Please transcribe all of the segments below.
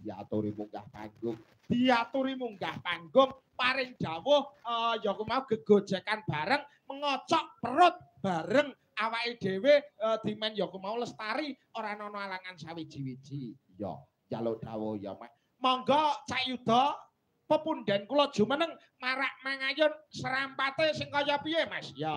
diaturi munggah panggung. Diaturi munggah panggung paring dawuh ya mau gegojekan bareng mengocok perut bareng awake dhewe dimen ya mau lestari ora ana alangan sawiji-wiji. Ya, njaluk dawuh ya Mas. Monggo Cak Yuda pepundhen kula jumeneng marak mangayun serampate sing kaya piye Mas? Ya.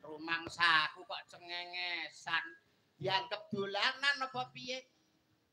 Rumangsaku kok cengengesan. Dianggep dolanan apa piye?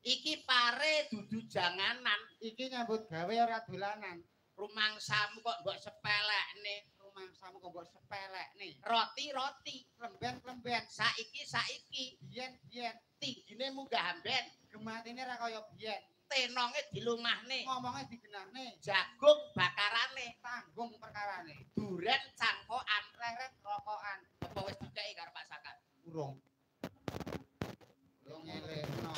Iki pare dudu janganan. Iki nyambut gawe ora dolanan. Rumangsamu kok mbok sepelekne. Rumangsamu kok mbok sepelekne. Roti-roti, Klemben-klemben. Saiki-saiki, Biyen-biyen. tinggine munggah amben, Gematine ra kaya biyen. tenonge dilumahne, Ngomongnya digenahne. jagung bakarane, Tanggung perkarane. duren cangkokan, Leret rokokan. apa wis dikeki karo Pak Sakat? Urung. Urung ngelehno.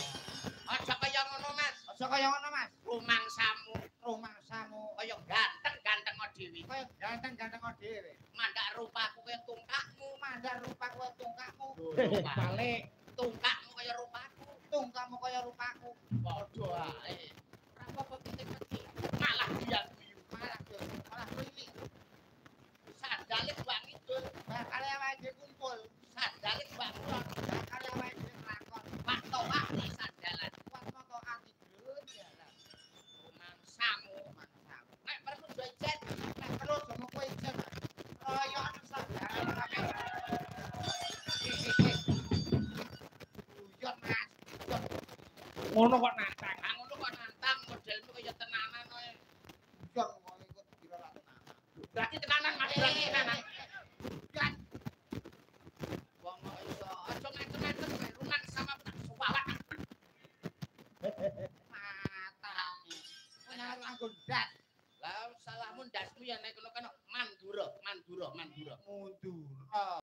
Aja kaya ngono, Mas. Aja kaya ngono, Mas. Rumangsamu Rumangsamu kaya ganteng-ganteng dhewe. kaya ganteng-ganteng dhewe. Mandak rupaku kaya tungkakmu, Mandar rupa kowe tungkakmu. Balik. tungkakmu kaya rupaku. Tungkakmu kaya rupaku. Padha ae. Ora apa-apa pitik-pitik. Malah dia guyu. Malah kuwi. Sandale Mbak Ngidul, Bakale awake kumpul. sandale Mbak Kulon, Bakale awake lakon. Pak Toa di sandalan. Kuat moto ati jalan. Rumangsamu. Rumangsamu. Nek perlu jajan, Nek perlu jomo kowe ijen. Royok sadar. Guyon Mas. Ngono kok